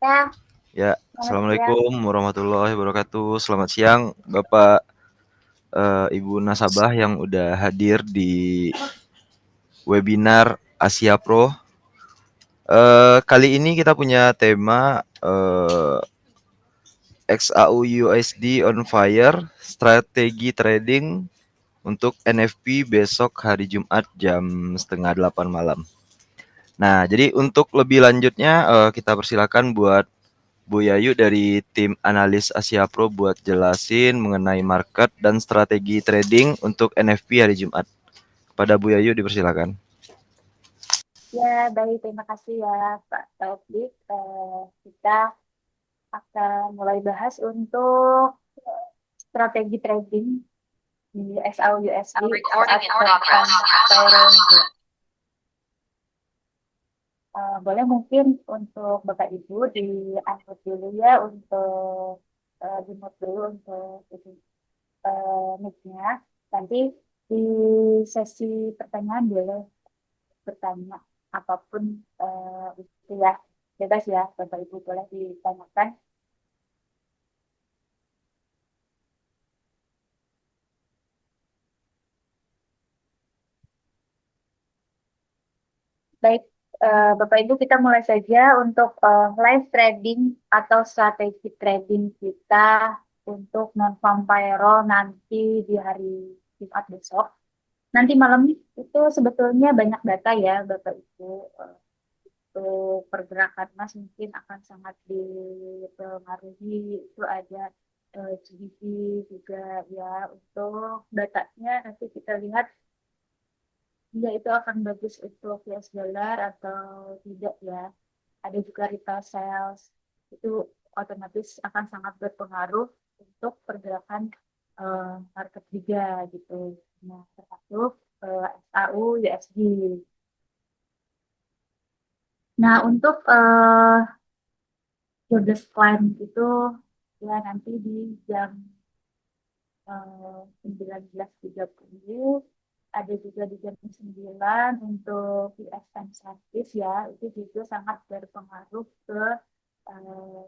Ya, Ya, selamat siang. Assalamualaikum warahmatullahi wabarakatuh. Selamat siang, Bapak, Ibu nasabah yang udah hadir di webinar Asia Pro. Kali ini kita punya tema XAU USD on fire, strategi trading untuk NFP besok hari Jumat jam setengah 8 malam. Nah, jadi untuk lebih lanjutnya kita persilakan buat Bu Yayu dari tim analis Asia Pro buat jelasin mengenai market dan strategi trading untuk NFP hari Jumat. Kepada Bu Yayu dipersilakan. Ya, baik. Terima kasih ya, Pak Taufik. Kita akan mulai bahas untuk strategi trading di SAU USD saat non-viral. Boleh mungkin untuk Bapak Ibu di-unmute dulu ya untuk di-mute dulu untuk mic-nya. Nanti di sesi pertanyaan boleh bertanya apapun itu ya, bebas ya Bapak Ibu, boleh ditanyakan. Baik, Bapak Ibu, kita mulai saja untuk live trading atau strategi trading kita untuk non-farm payroll nanti di hari Jumat besok. Nanti malam itu sebetulnya banyak data ya Bapak Ibu. Untuk pergerakan emas mungkin akan sangat dipengaruhi. Itu ada GDP juga ya. Untuk datanya nanti kita lihat ya itu akan bagus untuk US dollar atau tidak ya. Ada juga retail sales, itu otomatis akan sangat berpengaruh untuk pergerakan market juga gitu. Nah, termasuk SAU USD. Nah, untuk Jobless Claim itu ya nanti di jam 19.30, ada juga di jam 9 untuk USM service ya, itu juga sangat berpengaruh ke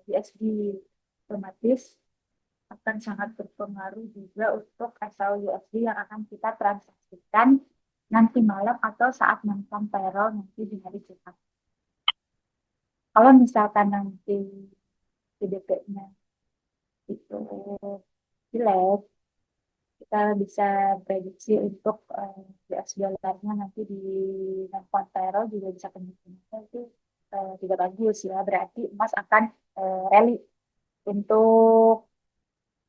USD, otomatis akan sangat berpengaruh juga untuk SL USD yang akan kita transaksikan nanti malam atau saat nonton payroll nanti di hari Jumat. Kalau misalkan nanti GDP-nya itu jelek, kita bisa prediksi untuk US dollarnya nanti di non payroll juga bisa kemungkinan itu tidak bagus ya, berarti emas akan rally. Untuk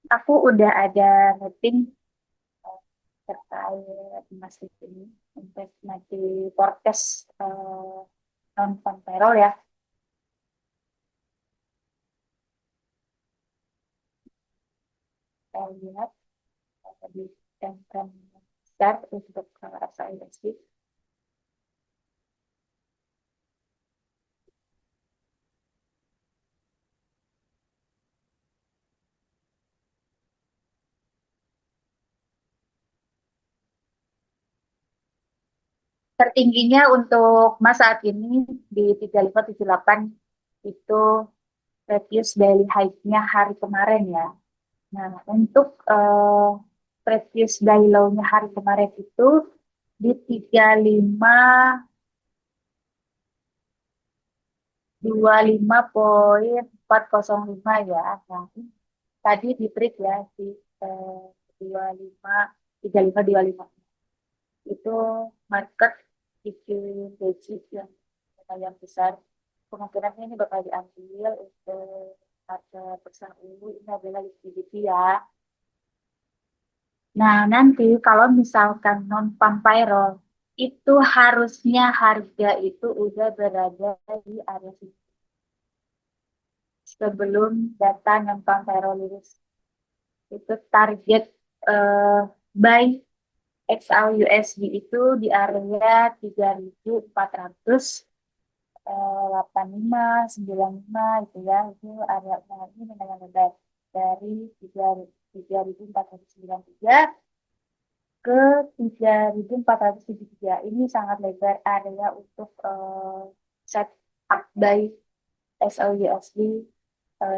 aku udah ada meeting terkait emas ini untuk nanti forecast non payroll ya. Saya lihat tadi trend besar untuk SISD. Tertingginya untuk emas saat ini di 3578 itu previous daily high-nya hari kemarin ya. Nah, untuk previous daily low-nya hari kemarin itu di 3525,405 ya. Nah, tadi di break ya di eh, 25 3525 itu market bikin gaji yang lumayan besar. Kemungkinannya ini bakal diambil untuk harga perusahaan ini adalah liquidity ya. Nah, nanti kalau misalkan non-farm payroll, itu harusnya harga itu udah berada di area situ sebelum data non-farm payroll rilis. Itu target eh, buy XAU-USD itu di area 3.485, 95 itu ya. Itu area ini lumayan lebar dari 3.493 ke 3.473. Ini sangat lebar area untuk set up buy SLUSD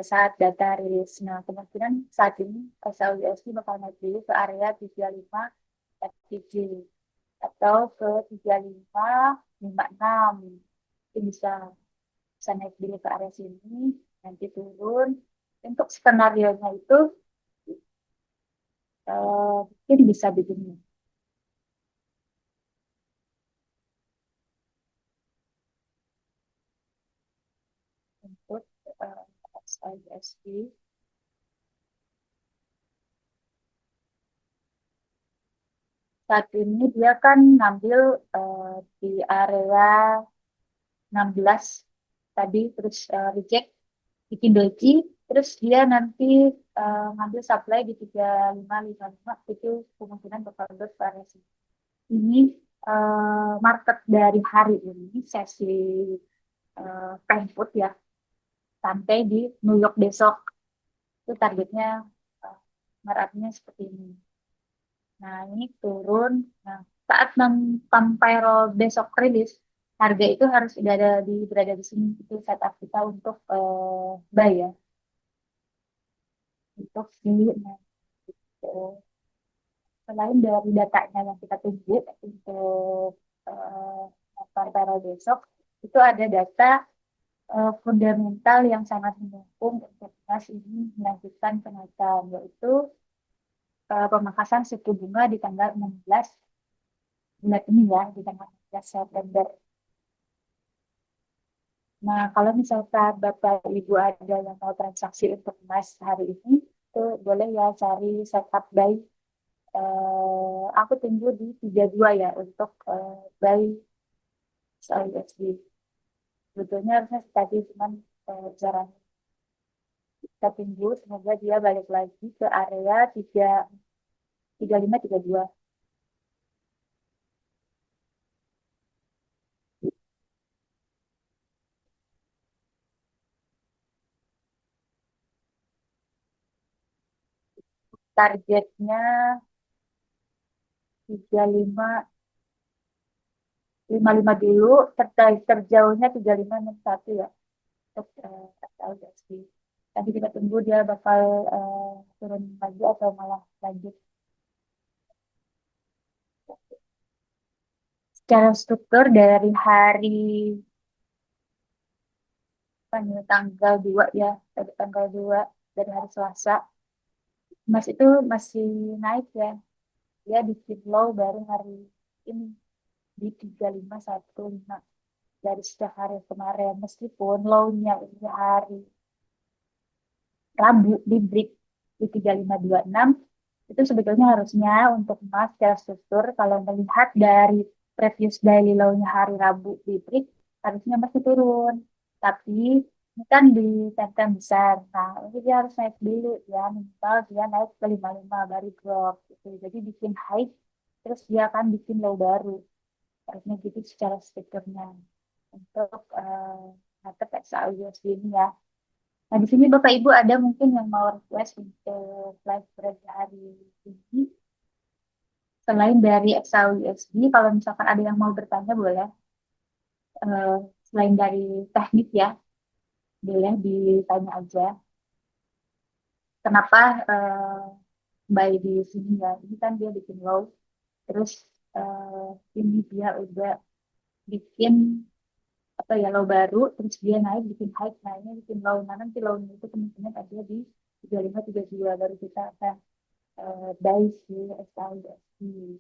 saat data rilis. Nah, kemungkinan saat ini SLUSD bakal naik dulu ke area 35 FTG atau ke 3556. Itu bisa naik dulu ke area sini, nanti turun. Untuk skenario-nya itu mungkin bisa begini. Untuk SISD saat ini dia kan ngambil di area 16 tadi, terus reject, bikin doji, terus dia nanti ngambil supply di 3555, itu kemungkinan bakal ke area sini. Ini market dari hari ini, sesi put ya, sampai di New York besok. Itu targetnya uh, marketnya seperti ini. Nah, ini turun. Nah, saat non-payroll besok rilis, harga itu harus sudah berada di sini. Itu setup kita untuk buy ya. Untuk si, nah, gitu. Selain dari datanya yang kita tunggu untuk non-payroll besok, itu ada data fundamental yang sangat mendukung untuk emas ini melanjutkan kenaikan, yaitu pemangkasan suku bunga di tanggal 16 bulan ini ya, di tanggal 16 September. Nah, kalau misalkan Bapak Ibu ada yang mau transaksi untuk emas hari ini, itu boleh ya cari setup buy. Aku tunggu di 32 ya untuk buy USD. Sebetulnya harusnya tadi cuman jalan kita tunggu, semoga dia balik lagi ke area 3532. Targetnya 3555 dulu, terjauhnya 3561 ya untuk USD. Nanti kita tunggu dia bakal turun lagi atau malah lanjut. Secara struktur dari hari tanggal 2 ya, dari tanggal 2 dari hari Selasa, emas itu masih naik ya. Dia bikin low baru hari ini di 3515 dari sejak hari kemarin. Meskipun low-nya ini hari Rabu di break di 3526, itu sebetulnya harusnya untuk emas secara struktur kalau melihat dari previous daily low-nya hari Rabu di break harusnya masih turun. Tapi ini kan di time besar. Nah, ini dia harus naik dulu ya, minimal dia naik ke 55 baru drop gitu. Jadi bikin high terus dia akan bikin low baru. Harusnya gitu secara strukturnya untuk market XAUUSD ini ya. Nah, di sini Bapak Ibu ada mungkin yang mau request untuk live thread hari ini. Selain dari Excel USD, kalau misalkan ada yang mau bertanya boleh. Eh, selain dari teknik ya, boleh ditanya aja. Kenapa buy di sini ya? Ini kan dia bikin low, terus ini dia udah bikin apa ya low baru, terus dia naik bikin high, naiknya bikin low. Nah, nanti low-nya itu kemungkinan ada di 3532 baru kita akan Daisy, SLDSI.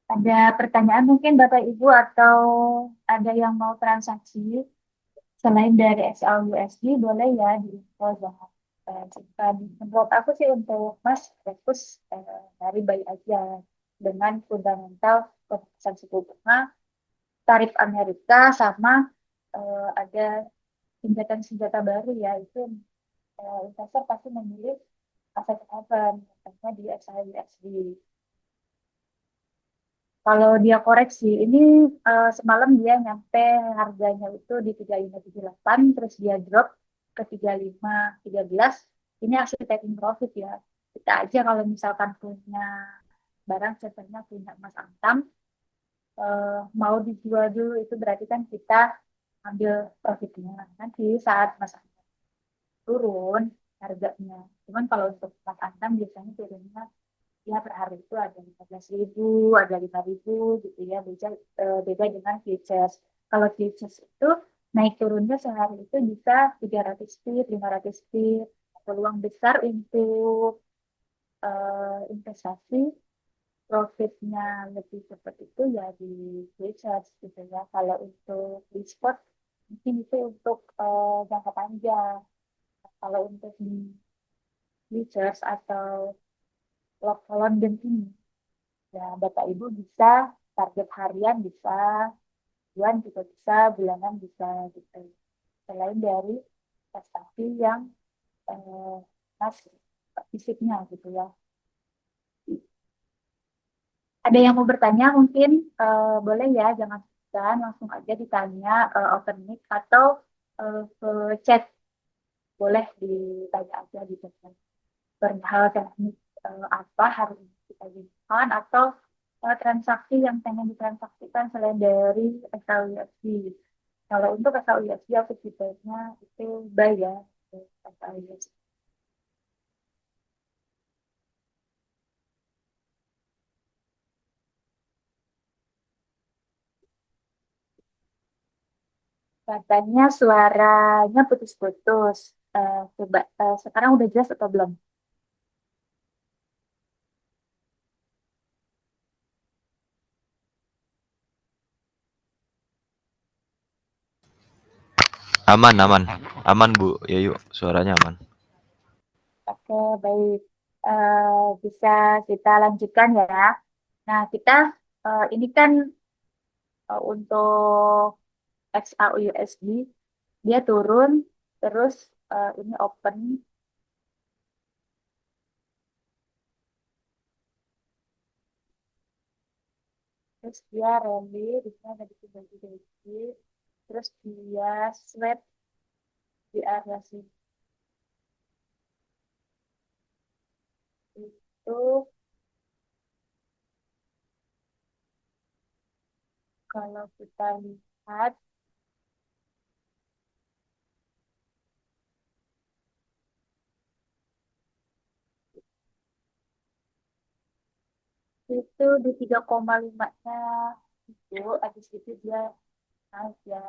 Ada pertanyaan mungkin Bapak Ibu atau ada yang mau transaksi selain dari SLUSD boleh ya di info jangan simpan. Menurut aku sih untuk Mas fokus dari bayi aja dengan fundamental pemeriksaan suku bunga, tarif Amerika sama ada senjata-senjata baru ya itu investor pasti memilih aset haven, contohnya di SIUSD. Kalau dia koreksi, ini semalam dia nyampe harganya itu di 3578, terus dia drop ke 3513. Ini hasil taking profit ya. Kita aja kalau misalkan punya barang, contohnya punya emas antam, mau dijual dulu itu berarti kan kita ambil profitnya. Nanti saat Mas Antam turun harganya. Cuman kalau untuk Mas Antam biasanya turunnya ya per hari itu ada 15.000, ada 5.000 gitu ya. Beda dengan futures. Kalau futures itu naik turunnya sehari itu bisa 300 pip, 500 pip. Peluang besar untuk investasi profitnya lebih cepat itu ya di futures gitu ya. Kalau untuk di spot mungkin itu untuk jangka panjang. Kalau untuk di futures atau London ini ya Bapak Ibu bisa target harian bisa, bulan juga bisa, bulanan bisa gitu. Selain dari investasi yang eh, mas fisiknya gitu ya. Ada yang mau bertanya mungkin boleh ya, jangan segan, langsung aja ditanya open mic atau ke chat boleh ditanya aja gitu kan. Perihal teknik apa harus kita gunakan atau transaksi yang pengen ditransaksikan selain dari SLUSD. Kalau untuk SLUSD aku tipenya itu buy ya. SLUSD. Katanya suaranya putus-putus. Coba sekarang udah jelas atau belum? Aman, aman. Aman, Bu. Ya yuk, suaranya aman. Oke, baik. Bisa kita lanjutkan ya. Nah, kita ini kan untuk XAUUSD dia turun, terus ini open, terus dia rally, di sini ada di bagi terus dia sweep di area sini itu kalau kita lihat itu di 3,5-nya itu habis itu dia naik ya.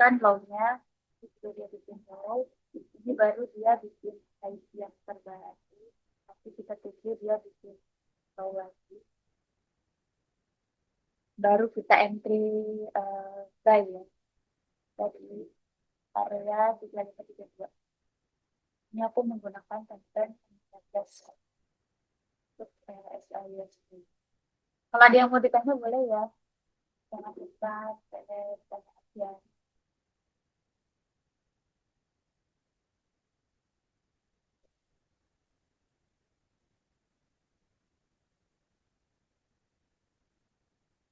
Kan low-nya itu dia bikin low, ini baru dia bikin high yang terbaru. Tapi kita tunggu dia bikin low lagi. Baru kita entry buy ya dari area 3532. Ini aku menggunakan template 15 untuk SIUSD. Kalau ada yang mau ditanya boleh ya. Jangan lupa tanya aja.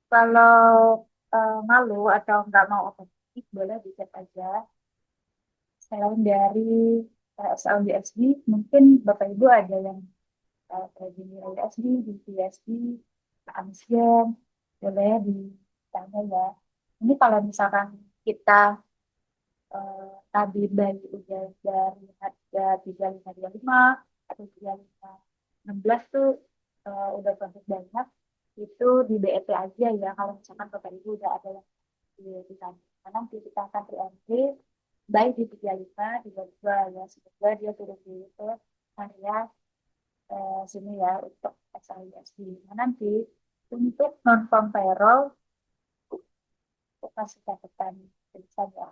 Kalau malu atau nggak mau otomatis boleh dicek aja. Selain dari SLUSD, mungkin Bapak Ibu ada yang trading USD, BUSD, Amazon, boleh ditanya ya. Ini kalau misalkan kita tadi dari udah dari harga 3525 atau 3516 tuh udah profit banyak, itu di BEP aja ya. Kalau misalkan Bapak Ibu udah ada yang di sana. Karena nanti kita akan re-entry buy di 35, 32 ya. Semoga dia turun dulu ke area sini ya untuk SISD. Nah, nanti untuk non-farm payroll, aku kasih catatan tulisan ya.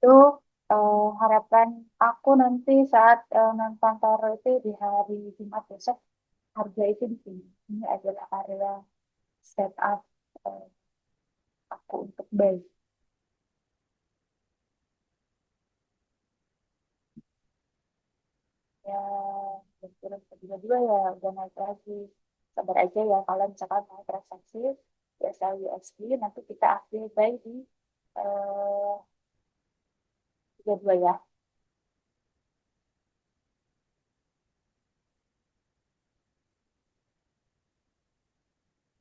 Itu harapan aku nanti saat nonton Toro itu di hari Jumat besok, harga itu di sini. Ini adalah area setup eh, aku untuk buy. Ya, kebetulan tiba-tiba ya udah naik lagi. Sabar aja ya kalau misalkan mau transaksi biasa USD nanti kita ambil buy di eh, 32 ya.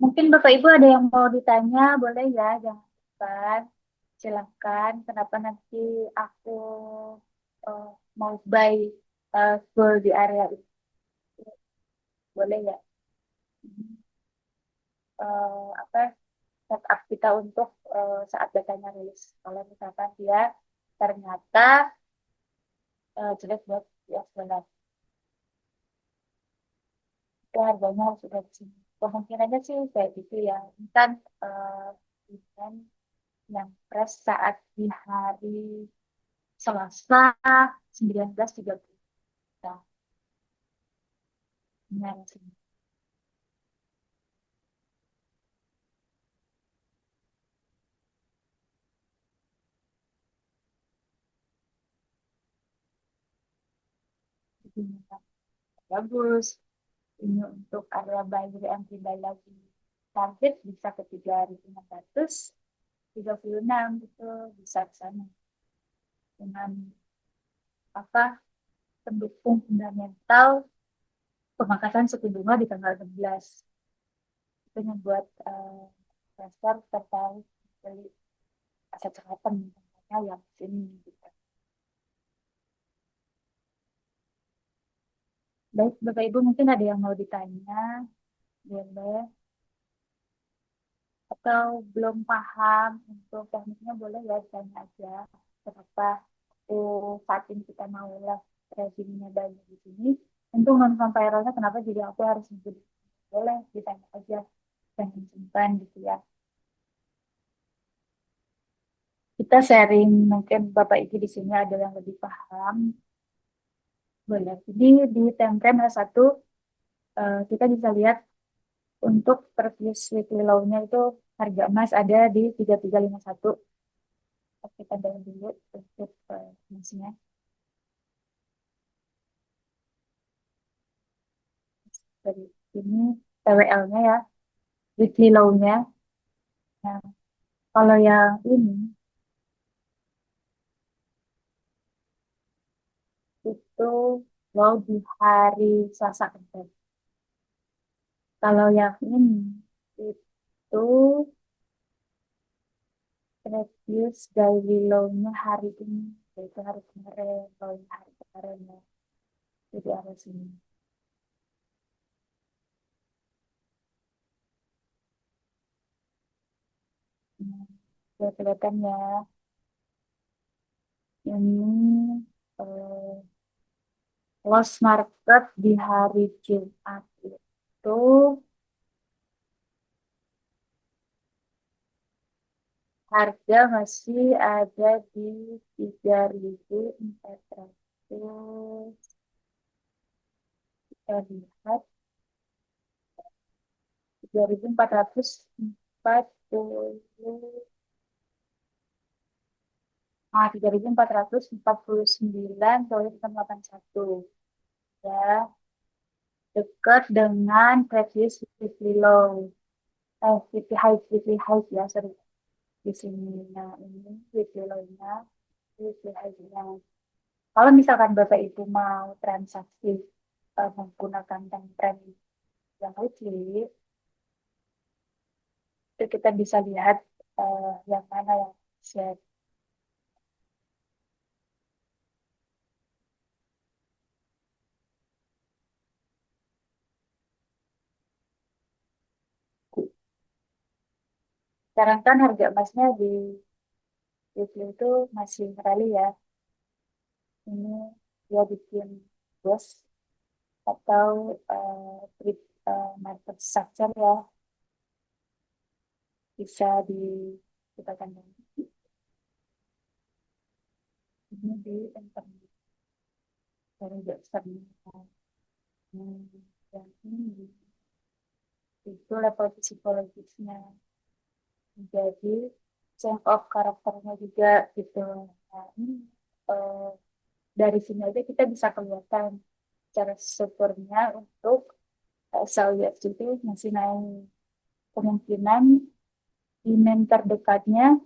Mungkin Bapak Ibu ada yang mau ditanya, boleh ya, jangan lupa. Silakan. Kenapa nanti aku eh, mau buy full di area itu, boleh ya? Apa setup kita untuk saat datanya rilis. Kalau misalkan dia ternyata jelek buat US dollar, itu harganya harus sudah di sini. Kemungkinannya sih kayak gitu ya. Ini kan eh, event yang press saat di hari Selasa 19.30. Nah, benar sih. Ini bagus. Ini untuk area buyer yang tidak lagi target bisa ke 3.636 gitu, bisa ke sana dengan apa pendukung fundamental pemangkasan suku bunga di tanggal 16. Itu membuat investor tertarik beli aset saham yang sini gitu. Baik, Bapak Ibu mungkin ada yang mau ditanya, boleh, atau belum paham untuk tekniknya boleh ya ditanya aja. Kenapa saat ini kita mau live tradingnya banyak di sini? Untuk non viral kenapa juga aku harus menjadi boleh ditanya aja dan simpan gitu ya. Kita sharing mungkin Bapak Ibu di sini ada yang lebih paham. Boleh. Jadi di time frame satu kita bisa lihat untuk previous weekly low-nya itu harga emas ada di 3351. Kita dalam dulu untuk emasnya. Dari ini TWL-nya ya, weekly low-nya. Nah, kalau yang ini itu low di hari Selasa kemarin. Kalau yang ini itu previous daily low-nya hari ini, yaitu hari kemarin, low-nya hari kemarin ya. Jadi ada sini. Nah, kelihatan ya, ini eh, loss market di hari Jumat itu harga masih ada di 3.400. Kita lihat 3.440. 3.449,81 ya, dekat dengan previous weekly low, weekly high ya, sorry, di sini. Nah, ini weekly low-nya, weekly high-nya. Kalau misalkan Bapak Ibu mau transaksi menggunakan time frame yang weekly, itu kita bisa lihat yang mana yang share. Sekarang kan harga emasnya di weekly itu masih rally ya. Ini dia bikin bos atau trip market structure ya, bisa di kita kandang. ini di internet dari dosen. Dan ini itu level psikologisnya. Jadi change of karakternya juga gitu. Nah, ini eh, dari sini aja kita bisa kelihatan cara strukturnya untuk SLUS itu masih naik. Kemungkinan demand terdekatnya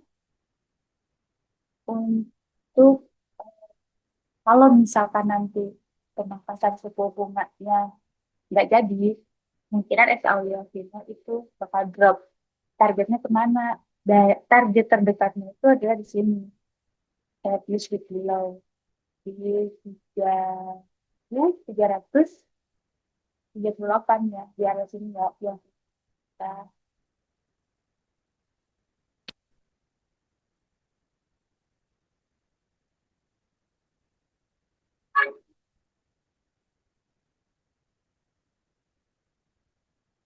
untuk kalau misalkan nanti pemangkasan suku bunganya nggak jadi, kemungkinan SLUS itu bakal drop. Targetnya kemana? Target terdekatnya itu adalah di sini, use with below di tiga ya 338 ya di area sini ya yang kita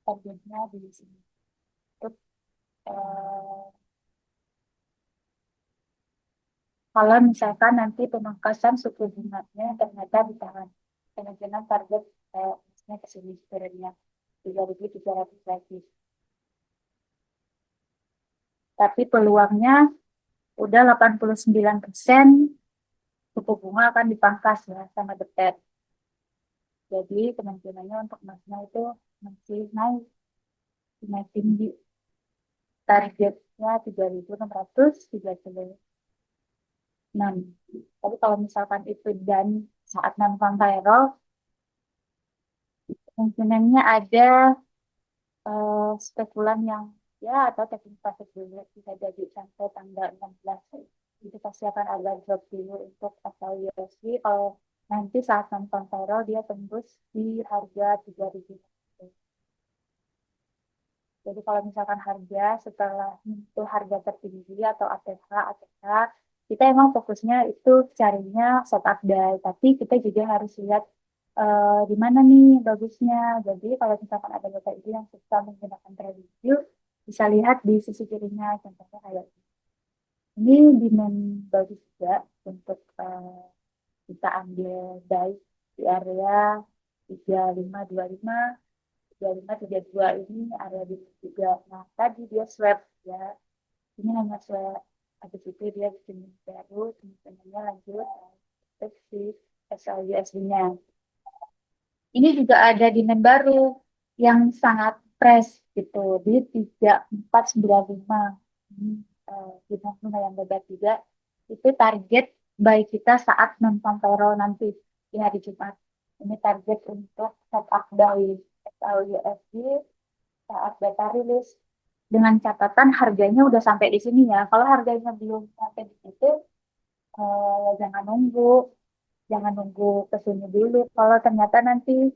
targetnya di sini. Terus, eh, kalau misalkan nanti pemangkasan suku bunganya ternyata ditahan, kemungkinan target misalnya ke sini sebenarnya 3.300 lagi. Tapi peluangnya udah 89% suku bunga akan dipangkas ya sama The Fed. Jadi kemungkinannya untuk emasnya itu masih naik tinggi. Targetnya 3.636. Tapi kalau misalkan itu dan saat non-farm payroll, kemungkinannya ada spekulan yang ya atau teknik profit dulu bisa jadi sampai tanggal 16. Itu pasti akan ada drop dulu untuk asal USD kalau nanti saat non-farm payroll dia tembus di harga 3.000. Jadi kalau misalkan harga setelah itu harga tertinggi atau ATH, kita emang fokusnya itu carinya setup day, tapi kita juga harus lihat di mana nih bagusnya. Jadi kalau misalkan ada bapak ibu yang suka menggunakan trading view, bisa lihat di sisi kirinya, contohnya kayak ini demand bagus juga untuk kita ambil day di area 3525 3532 ini area di juga. Nah, tadi dia swab ya. Ini hanya swab. Habis itu dia bikin baru, teman-temannya lanjut untuk si SLUSD-nya. Ini juga ada demand baru yang sangat fresh gitu di 3495. Ini demand lumayan lebat juga. Itu target baik kita saat non-farm payroll nanti di hari Jumat. Ini target untuk setup dari SLUSD saat data rilis dengan catatan harganya udah sampai di sini ya. Kalau harganya belum sampai di situ, ya jangan nunggu ke sini dulu. Kalau ternyata nanti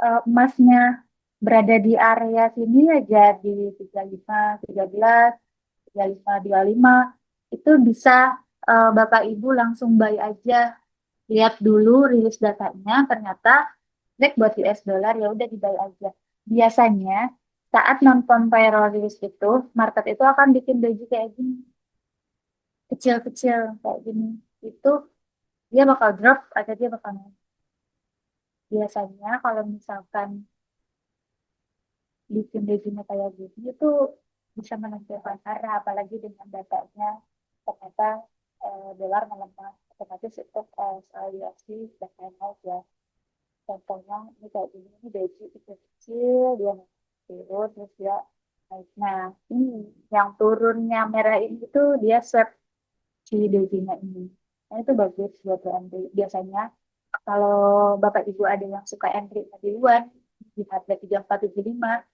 emasnya berada di area sini aja di 35, 13, 35, 25, itu bisa Bapak Ibu langsung buy aja. Lihat dulu rilis datanya, ternyata baik buat US dollar ya udah dibuy aja. Biasanya saat non farm payroll rilis itu, market itu akan bikin doji kayak gini, kecil-kecil kayak gini. Itu dia bakal drop atau dia bakal naik. Biasanya kalau misalkan bikin dojinya kayak gini itu bisa menentukan arah, apalagi dengan datanya ternyata dolar melemah, otomatis itu USD bakal naik ya. Contohnya ini kayak gini, ini doji kecil-kecil, dia turun, terus dia naik. Nah, ini yang turunnya merah ini tuh dia swap si dojinya ini. Nah, itu bagus buat entry. Biasanya kalau Bapak Ibu ada yang suka entry duluan di harga 3475,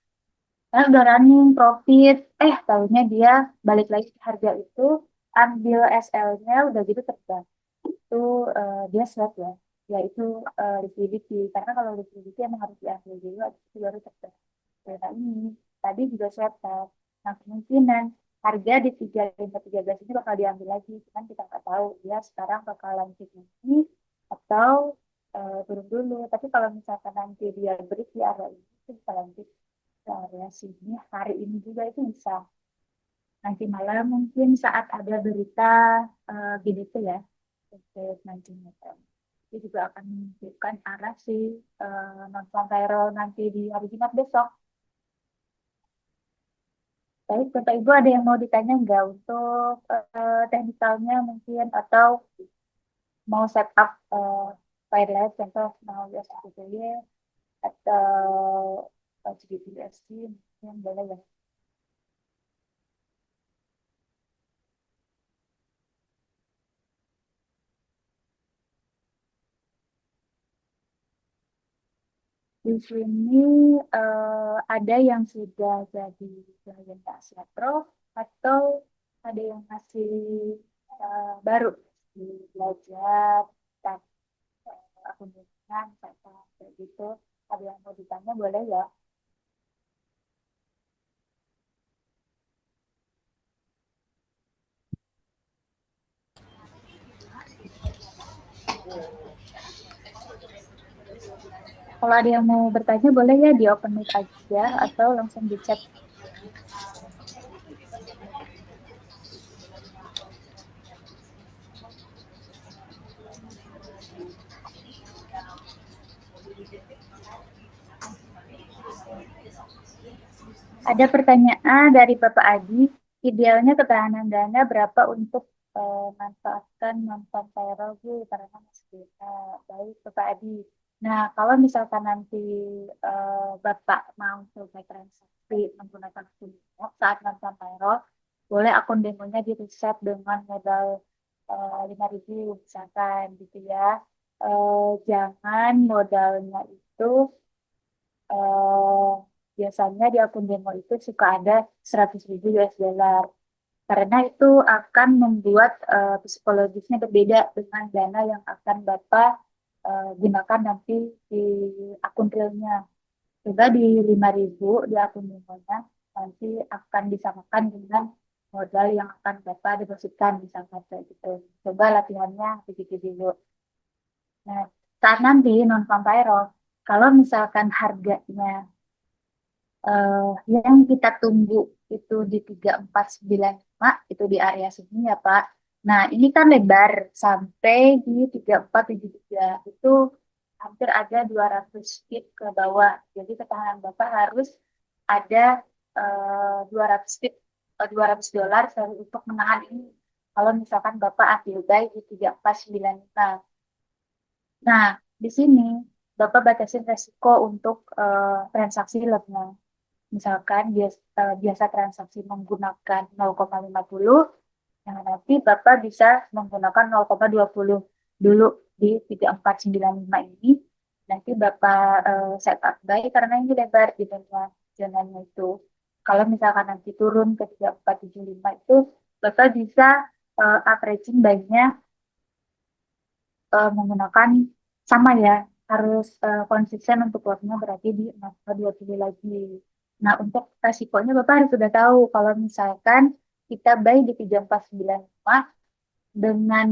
karena udah running profit, tahunya dia balik lagi ke harga itu, ambil SL-nya, udah gitu terbang. Itu dia swap ya, yaitu liquidity. Karena kalau liquidity emang harus diambil dulu, habis itu baru terbang. Nah ini, tadi juga swap kan. Nah kemungkinan harga di 3513 ini bakal diambil lagi, cuman kita nggak tahu dia sekarang bakal lanjut nanti atau turun dulu. Tapi kalau misalkan nanti dia break di area ini, itu bisa lanjut variasinya hari ini juga itu bisa. Nanti malam mungkin saat ada berita gitu ya. untuk nantinya kan. Itu juga akan menentukan arah si nonton viral nanti di hari Jumat besok. Baik, Bapak Ibu ada yang mau ditanya nggak untuk teknikalnya mungkin atau mau setup wireless contoh mau USB atau GPSC mungkin boleh ya. Di sini ada yang sudah jadi klien Asia Pro atau ada yang masih baru di belajar dan akun dengan kayak gitu. Ada yang mau ditanya boleh ya. Kalau ada yang mau bertanya boleh ya di open mic aja atau langsung di chat. Ada pertanyaan dari Bapak Adi, idealnya ketahanan dana berapa untuk manfaatkan nonton viral Bu? Karena masih baik Bapak Adi. Nah, kalau misalkan nanti Bapak mau coba transaksi menggunakan akun demo saat nonton viral, boleh akun demonya di reset dengan modal 5.000 misalkan gitu ya. Jangan modalnya itu eh, biasanya di akun demo itu suka ada 100.000 US dollar. Karena itu akan membuat psikologisnya berbeda dengan dana yang akan Bapak gunakan nanti di akun realnya. Coba di 5.000 di akun demonya nanti akan disamakan dengan modal yang akan Bapak depositkan misalkan kayak gitu. Coba latihannya begitu dulu. Nah, saat nanti non-farm payroll, kalau misalkan harganya eh, yang kita tunggu itu di 3495 itu di area sini ya Pak. Nah, ini kan lebar sampai di 3473 itu hampir ada 200 feet ke bawah. Jadi ketahanan Bapak harus ada 200 feet 200 dolar untuk menahan ini. Kalau misalkan Bapak ambil buy di 3495. Nah, di sini Bapak batasin resiko untuk transaksi lotnya. Misalkan biasa transaksi menggunakan 0,50, nah nanti Bapak bisa menggunakan 0,20 dulu di 3495 ini. Nanti Bapak setup buy karena ini lebar di zonanya itu. Kalau misalkan nanti turun ke 3475 itu, Bapak bisa averaging buy-nya menggunakan sama ya, harus konsisten untuk lotnya berarti di 0,20 lagi. Nah, untuk resikonya Bapak harus sudah tahu kalau misalkan kita buy di 3495 dengan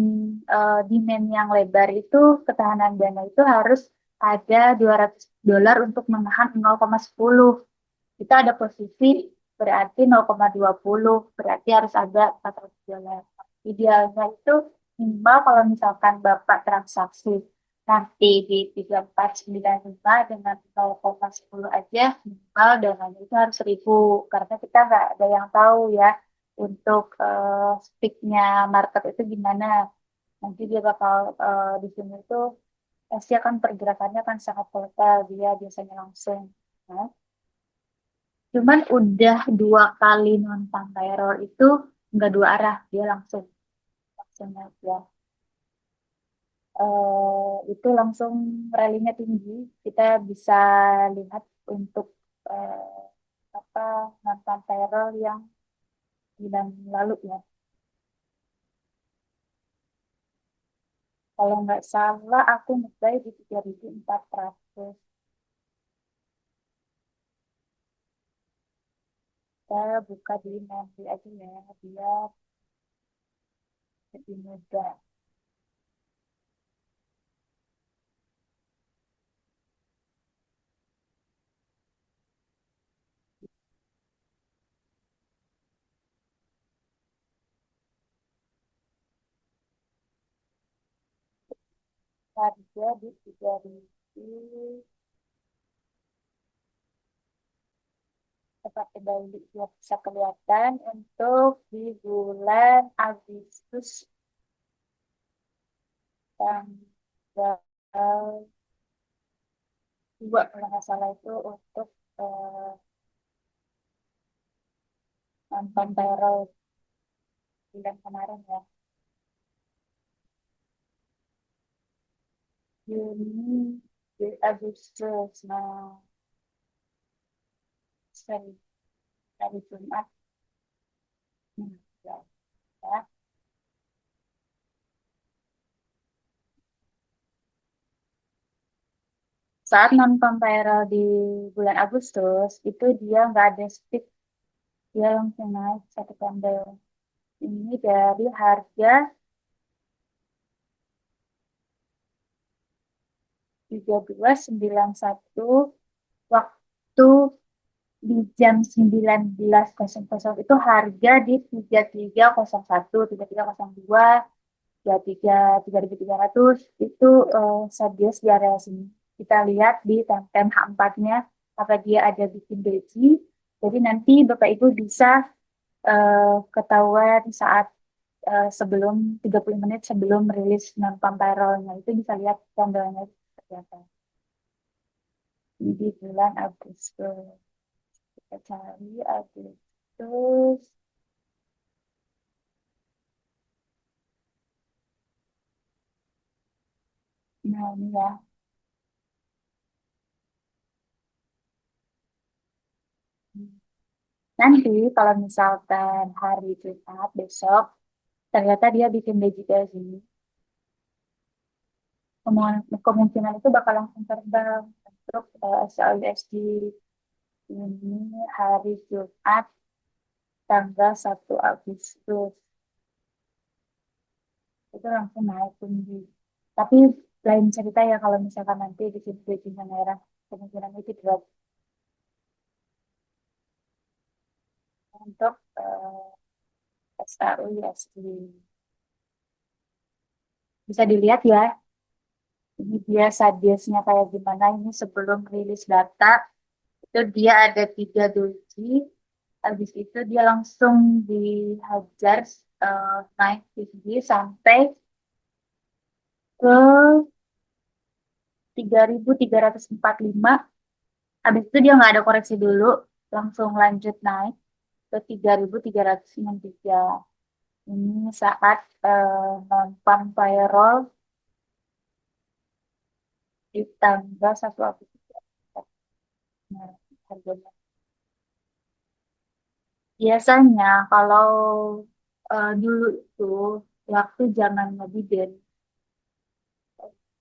demand yang lebar itu ketahanan dana itu harus ada 200 dolar untuk menahan 0,10. Kita ada posisi berarti 0,20 berarti harus ada 400 dolar. Idealnya itu minimal kalau misalkan Bapak transaksi nanti di 3495 dengan 0,10 aja minimal dananya itu harus 1.000 karena kita nggak ada yang tahu ya untuk speaknya market itu gimana. Nanti dia bakal di sini tuh pasti akan pergerakannya kan sangat volatile dia biasanya langsung. Nah, cuman udah 2 kali nonton teror itu nggak dua arah, dia langsung langsung aja. Itu langsung rally-nya tinggi. Kita bisa lihat untuk eh, apa nonton teror yang bulan lalu ya. Kalau nggak salah aku ngebuy di 3.400. Kita buka di nanti aja ya, biar lebih mudah. harga di 3.000 seperti Bali ya bisa kelihatan untuk di bulan Agustus tanggal 2 kalau nggak salah itu untuk eh, nonton payroll bulan kemarin ya. Juni, Agustus. Nah, hari Jumat. Ya, ya. Saat nonton payroll di bulan Agustus, itu dia nggak ada stick, dia langsung naik satu candle. Ini dari harga 3291 waktu di jam 19.00 itu harga di 3301, 3302, 3300 itu subbias di area sini. Kita lihat di time H4-nya apa dia ada bikin doji. Jadi nanti Bapak Ibu bisa ketahuan saat sebelum 30 menit sebelum rilis non-farm payroll-nya itu bisa lihat candlenya seperti apa. Ini di bulan Agustus. Kita cari Agustus. Nah, ini ya. Nanti kalau misalkan hari Jumat besok, ternyata dia bikin vegetasi, kemungkinan itu bakal langsung terbang untuk SLUSD ini hari Jumat tanggal 1 Agustus. Itu langsung naik tinggi. Tapi lain cerita ya kalau misalkan nanti bikin gajinya merah, kemungkinan itu drop untuk SLUSD. Bisa dilihat ya, ini dia sadiasnya kayak gimana ini sebelum rilis data. Itu dia ada 3 doji, habis itu dia langsung dihajar naik tinggi sampai ke 3.345. Habis itu dia nggak ada koreksi dulu, langsung lanjut naik ke 3.363. Ini saat non-farm payroll di tanggal 1 Agustus. Nah, harganya. Biasanya kalau dulu itu waktu zamannya Biden,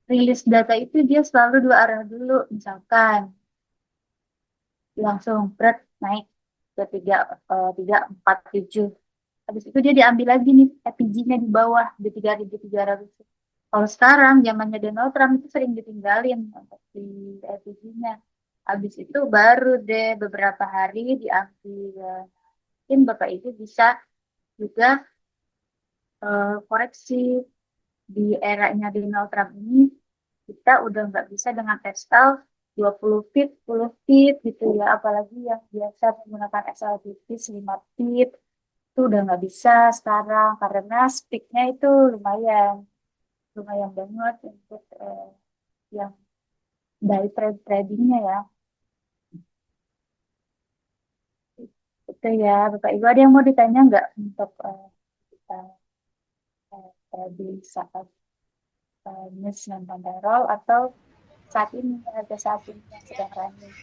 rilis data itu dia selalu dua arah dulu. Misalkan langsung berat naik ke 3.407. Habis itu dia diambil lagi nih FPG-nya di bawah di 3.300. Kalau sekarang zamannya Donald Trump itu sering ditinggalin untuk di FPG-nya. Habis itu baru deh beberapa hari diambil. Mungkin Bapak Ibu bisa juga koreksi di eranya Donald Trump ini kita udah nggak bisa dengan SL 20 feet, 10 feet gitu ya. Apalagi yang biasa menggunakan SL tipis 5 feet itu udah nggak bisa sekarang karena speednya itu lumayan lumayan banget untuk yang dari tradingnya ya. Itu ya, Bapak Ibu ada yang mau ditanya nggak untuk kita trading saat news non payroll atau saat ini harga saat ini yang sedang running?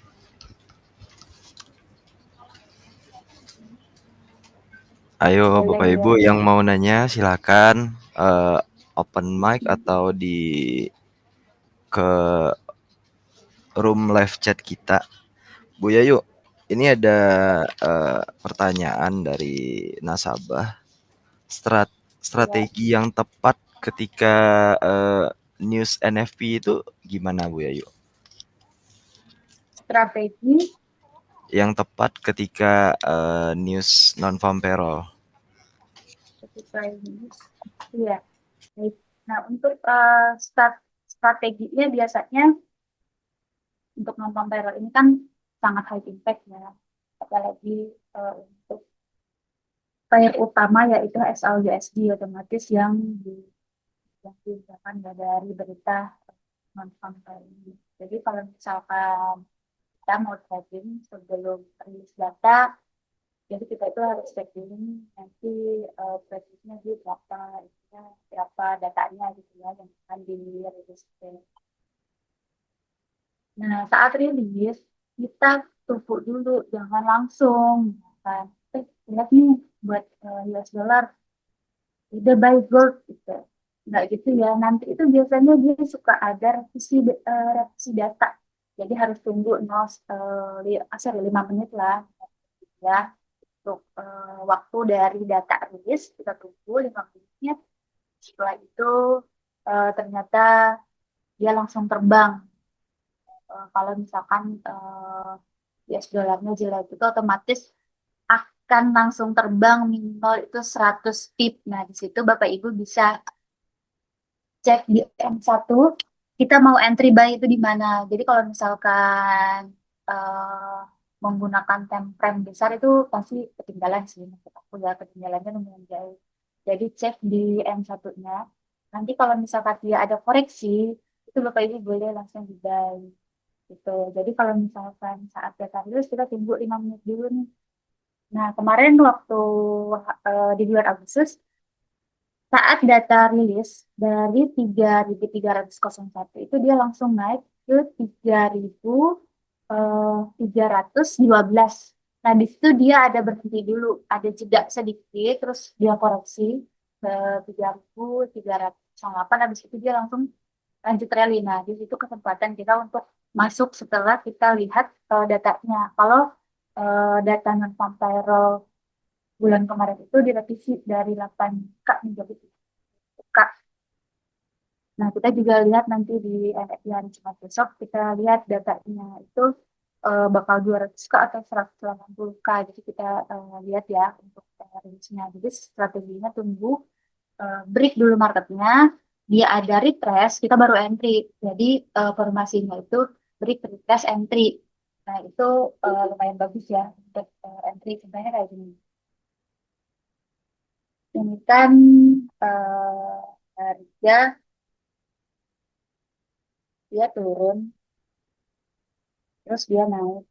Ayo Boleh Bapak ya. Ibu yang mau nanya silakan open mic atau di ke room live chat kita. Bu Yayu, ini ada pertanyaan dari nasabah. Ya, Strategi yang tepat ketika news NFP itu gimana Bu Yayu? strategi Yang tepat ketika news non farm payroll. ketika ini. Iya. Baik. Nah, untuk strateginya biasanya untuk non-farm payroll ini kan sangat high impact ya, apalagi untuk pair utama yaitu SLUSD otomatis yang diusahakan dari berita non-farm payroll ini. Jadi kalau misalkan kita mau trading sebelum rilis data, jadi kita itu harus cek dulu nih, nanti presisnya di berapa, ininya berapa datanya gitu ya yang akan dirilis. Nah, saat rilis, kita tunggu dulu, jangan langsung. Kan. Lihat nih, buat US dollar, udah buy gold gitu. Nggak gitu ya, nanti itu biasanya dia suka ada revisi data. Jadi harus tunggu 5 menit lah ya untuk waktu dari data rilis, kita tunggu 5 menitnya. Setelah itu ternyata dia langsung terbang. Kalau misalkan US dollarnya jelek itu otomatis akan langsung terbang minimal itu 100 pip. Nah, di situ Bapak Ibu bisa cek di M1 kita mau entry buy itu di mana. Jadi kalau misalkan eh, menggunakan time frame besar itu pasti ketinggalan sih. Menurut aku ya ketinggalannya lumayan jauh. Jadi cek di M1-nya. Nanti kalau misalkan dia ada koreksi, itu Bapak Ibu boleh langsung di buy gitu. Jadi kalau misalkan saat data rilis kita tunggu 5 menit dulu nih. Nah, kemarin waktu di bulan Agustus, saat data rilis dari 3.301 itu dia langsung naik ke 3.312. Nah, di situ dia ada berhenti dulu, ada jeda sedikit, terus dia koreksi ke 3.308. Habis itu dia langsung lanjut rally. Nah, di situ kesempatan kita untuk masuk setelah kita lihat datanya. Kalau data non-farm payroll bulan kemarin itu direvisi dari 8K menjadi 3K. Nah, kita juga lihat nanti di NFP hari Jumat besok, kita lihat datanya itu bakal 200K atau 180K. Jadi kita lihat ya untuk rilisnya. Jadi strateginya tunggu break dulu marketnya, dia ada retrace, kita baru entry. Jadi formasinya itu break, retrace, entry. Nah, itu lumayan bagus ya untuk entry. Contohnya kayak gini. Ini kan harga dia turun, terus dia naik,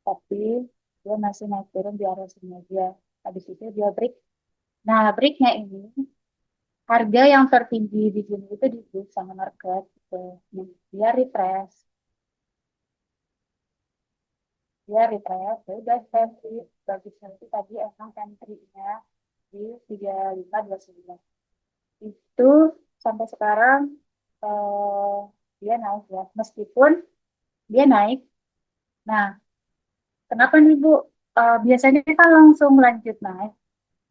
tapi dia masih naik turun di area sini aja. Habis itu dia break. Nah, breaknya ini harga yang tertinggi di sini itu di break sama market gitu. Nah, dia retrace, ya udah saya beli bagus nanti tadi emang entry-nya di 3529 itu sampai sekarang eh, dia naik ya, meskipun dia naik. Nah, kenapa nih Bu? Biasanya kan langsung lanjut naik,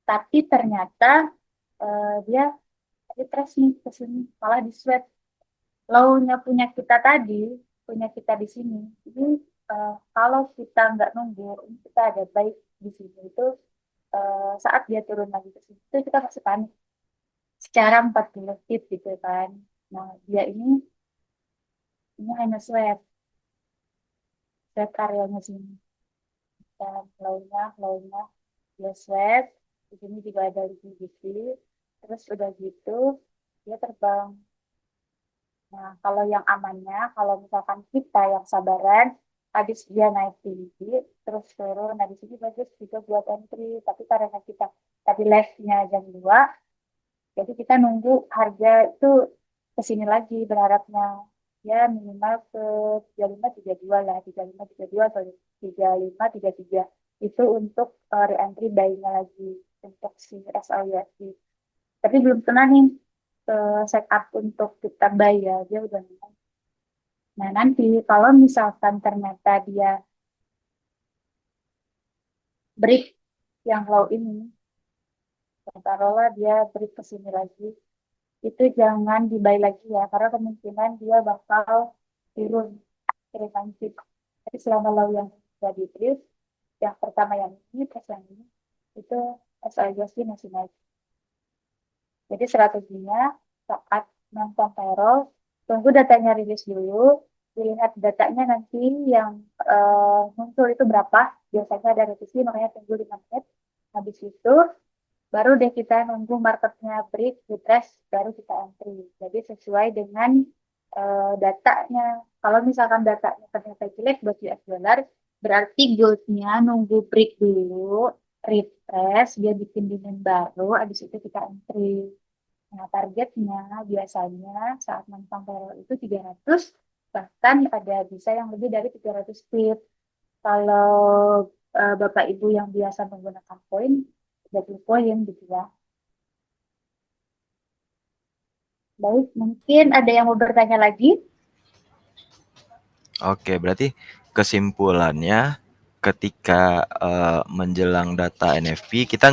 tapi ternyata dia retrace nih ke sini, malah di sweat. Low-nya punya kita di sini. Jadi kalau kita nggak nunggu, kita ada baik di sini itu saat dia turun lagi ke sini, itu kita masih panik secara 40 tip gitu kan. Nah, dia ini hanya sweat areanya sini. Dan low-nya dia sweat. Di sini juga ada liquidity. Terus udah gitu, dia terbang. Nah, kalau yang amannya, kalau misalkan kita yang sabaran, habis dia naik tinggi, terus turun, nah di sini bagus juga buat entry. Tapi karena kita tadi live-nya jam 2, jadi kita nunggu harga itu ke sini lagi berharapnya. Ya minimal ke 3532 lah, 3532 atau 3533. Itu untuk re-entry buy-nya lagi, untuk si SLUSD. Tapi belum pernah nih setup untuk kita buy ya, dia udah. Nah, nanti kalau misalkan ternyata dia break yang low ini, taruhlah dia break ke sini lagi, itu jangan dibuy lagi ya, karena kemungkinan dia bakal turun, turun lanjut. Tapi selama low yang sudah di break, yang pertama yang ini, terus yang ini, itu SIGSD masih naik. Jadi strateginya saat nonton teror, Tunggu datanya rilis dulu, dilihat datanya nanti yang muncul itu berapa. Biasanya ada revisi, makanya tunggu 5 menit. Habis itu baru deh kita nunggu marketnya break, refresh, baru kita entry. Jadi sesuai dengan datanya. Kalau misalkan datanya ternyata jelek buat US dollar, berarti goldnya nunggu break dulu, refresh, dia bikin demand baru, habis itu kita entry. Nah, targetnya biasanya saat nonton teror itu 300, bahkan ada bisa yang lebih dari 300 feet. Kalau Bapak Ibu yang biasa menggunakan poin, 30 poin gitu ya. Baik, mungkin ada yang mau bertanya lagi? Oke, berarti kesimpulannya ketika menjelang data NFP kita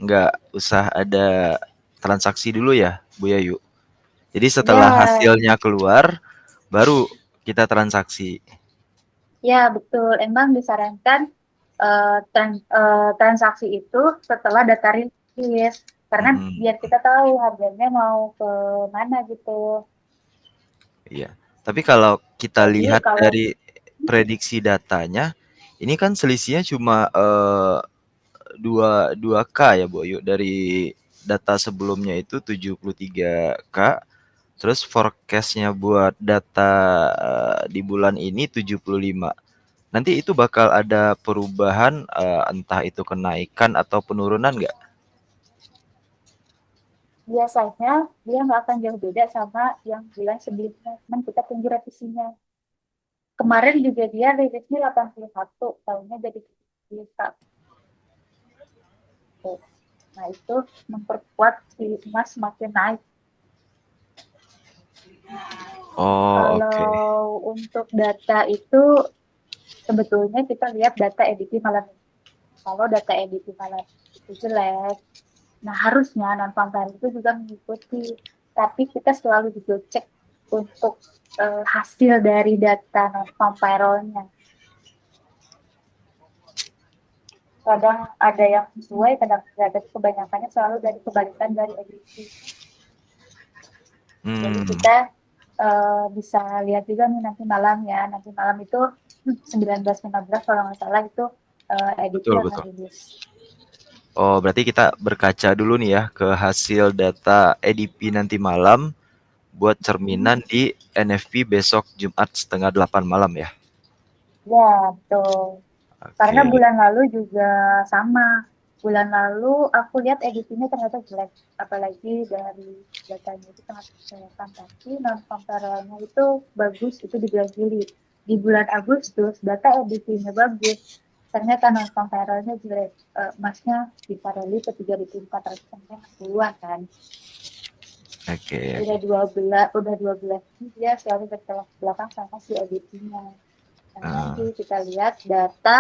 nggak usah ada transaksi dulu ya, Bu Yayu. Jadi setelah Ya, hasilnya keluar baru kita transaksi. ya betul. Emang disarankan transaksi itu setelah data rilis. Karena Mm-mm. biar kita tahu harganya mau ke mana gitu. Iya. Tapi kalau kita Jadi lihat kalau dari prediksi datanya, ini kan selisihnya cuma dua k ya, Bu Ayu. Dari data sebelumnya itu 73K, terus forecast-nya buat data di bulan ini 75. Nanti itu bakal ada perubahan, entah itu kenaikan atau penurunan nggak? biasanya dia nggak akan jauh beda sama yang bulan sebelumnya. Cuman kita tunggu revisinya. Kemarin juga dia rilisnya 81, tahunnya jadi 71. Nah, itu memperkuat si emas semakin naik. Oh, Kalau oke. untuk data itu, sebetulnya kita lihat data EDP malam ini. Kalau data EDP malam itu jelek, nah harusnya non-farm payroll itu juga mengikuti. Tapi kita selalu juga cek untuk hasil dari data non-farm payroll-nya. Kadang ada yang sesuai, kadang tidak ada. Kebanyakannya selalu dari kebalikan dari EDP. Jadi Hmm, kita bisa lihat juga nih nanti malam ya. Nanti malam itu 19.15 kalau nggak salah itu EDP betul akan betul. rilis. Oh, berarti kita berkaca dulu nih ya ke hasil data EDP nanti malam buat Hmm. cerminan di NFP besok Jumat setengah 8 malam ya. Ya, betul. Karena Oke. bulan lalu juga sama. Bulan lalu aku lihat edisinya ternyata jelek. Apalagi dari datanya itu sangat kelihatan. Tapi non-comparable itu bagus, itu di bulan Juli. Di bulan Agustus, data edisinya bagus. Ternyata non-comparable-nya jelek. Emasnya bisa rally ke 3.400 sampai 60-an kan. Oke, Udah oke. 12, udah 12 dia selalu bertolak belakang sama si edisinya. Nah, nanti Eee, kita lihat data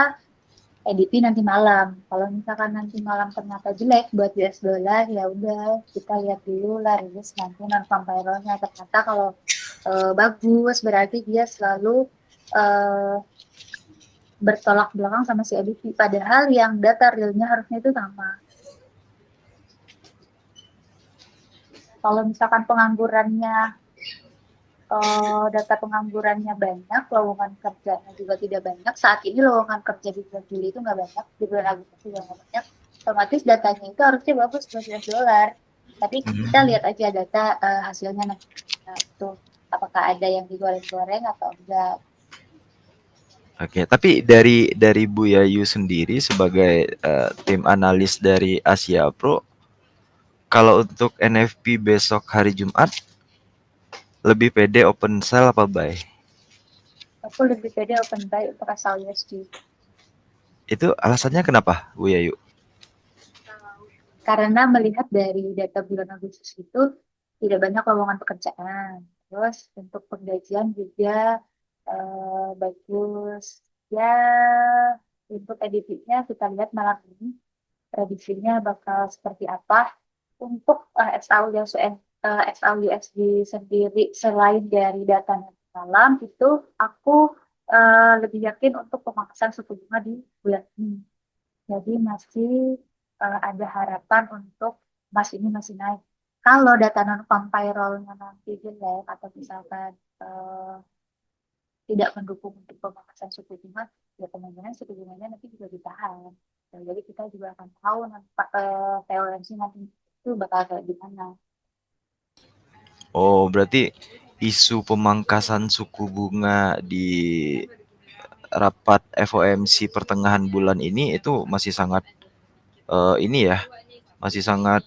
EDP nanti malam. Kalau misalkan nanti malam ternyata jelek buat US dollar, ya udah kita lihat dulu lah rilis nanti non farm payroll-nya. Ternyata kalau bagus berarti dia selalu eh, bertolak belakang sama si EDP. Padahal yang data realnya harusnya itu sama. Kalau misalkan penganggurannya data penganggurannya banyak, lowongan kerjanya juga tidak banyak. Saat ini lowongan kerja di bulan Juli itu nggak banyak, di bulan Agustus juga nggak banyak. Otomatis datanya itu harusnya bagus buat US dollar. Tapi kita mhm, lihat aja data hasilnya nanti. Nah, itu apakah ada yang digoreng-goreng atau enggak. oke. Tapi dari Bu Yayu sendiri sebagai, tim analis dari Asia Pro, kalau untuk NFP besok hari Jumat, lebih pede open sell apa buy? Aku lebih pede open buy untuk asal USD. Itu alasannya kenapa, Bu Yayu? Karena melihat dari data bulan Agustus itu tidak banyak lowongan pekerjaan. Terus untuk penggajian juga bagus. Ya, untuk editnya kita lihat malam ini prediksinya bakal seperti apa. Untuk SAUSD sendiri selain dari data malam itu aku lebih yakin untuk pemangkasan suku bunga di bulan ini. Jadi masih ada harapan untuk emas ini masih naik. kalau data non-farm payroll-nya nanti jelek atau misalkan tidak mendukung untuk pemangkasan suku bunga, ya kemungkinan suku bunganya nanti juga ditahan. Dan jadi kita juga akan tahu nanti TLNC nanti itu bakal kayak gimana. Oh, berarti isu pemangkasan suku bunga di rapat FOMC pertengahan bulan ini itu masih sangat ini ya, masih sangat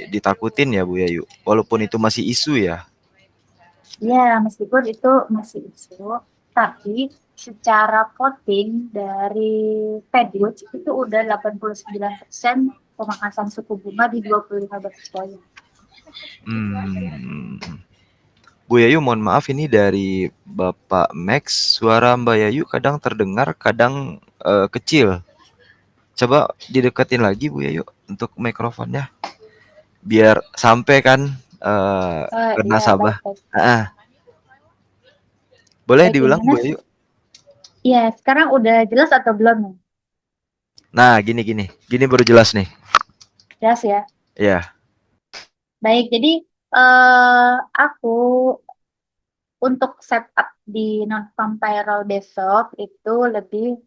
ditakutin ya Bu Yayu. Walaupun itu masih isu ya. Ya, meskipun itu masih isu, tapi secara voting dari Fedwatch itu udah 89% pemangkasan suku bunga di 25 basis point. Hmm. Bu Yayu, mohon maaf ini dari Bapak Max, suara Mbak Yayu kadang terdengar, kadang kecil. Coba dideketin lagi Bu Yayu untuk mikrofonnya, biar sampai kan ke Iya, nasabah. baik-baik. Ah, boleh Baik, diulang gimana? Bu Yayu? Iya, sekarang udah jelas atau belum nih? Nah, gini baru jelas nih. Jelas ya. Ya. Baik, jadi eh aku untuk setup di non-farm payroll besok itu lebih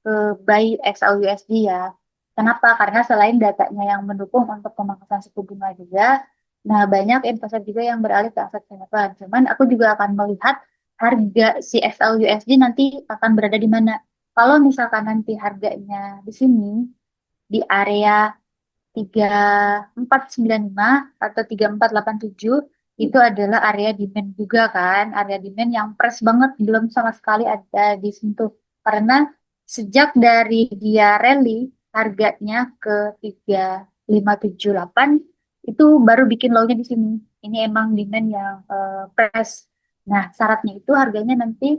ke buy XAUUSD ya. Kenapa? Karena selain datanya yang mendukung untuk pemangkasan suku bunga juga, nah banyak investor juga yang beralih ke aset penyertaan. Cuman aku juga akan melihat harga si XAUUSD nanti akan berada di mana. Kalau misalkan nanti harganya di sini, di area 3495 atau 3487 itu adalah area demand juga kan, area demand yang fresh banget belum sama sekali ada disentuh karena sejak dari dia rally harganya ke 3578 itu baru bikin low-nya di sini. Ini emang demand yang fresh. Nah, syaratnya itu harganya nanti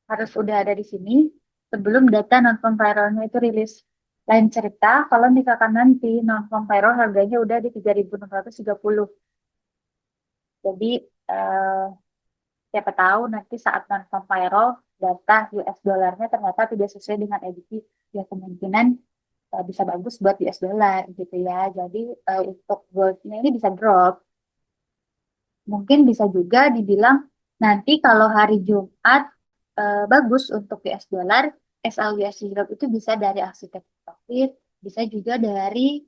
harus udah ada di sini sebelum data non-farm payroll-nya itu rilis. Lain cerita, kalau misalkan nanti non-farm payroll harganya udah di 3.630. Jadi, eh, siapa tahu nanti saat non-farm payroll, data US dollarnya ternyata tidak sesuai dengan EDP, ya kemungkinan bisa bagus buat US dollar gitu ya. Jadi, untuk goldnya ini bisa drop. Mungkin bisa juga dibilang nanti kalau hari Jumat bagus untuk US dollar, SLUS Europe itu bisa dari aksi take profit, bisa juga dari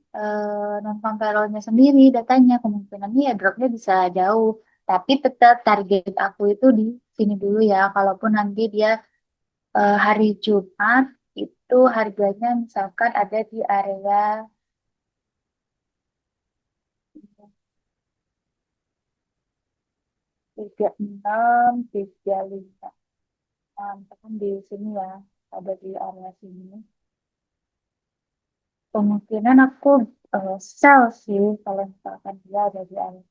non-farm payroll-nya sendiri datanya. Kemungkinannya ya dropnya bisa jauh. Tapi tetap target aku itu di sini dulu ya. Kalaupun nanti dia hari Jumat itu harganya misalkan ada di area 3635. Kan di sini ya, ada di area sini. Kemungkinan aku sell sih kalau misalkan dia ada di area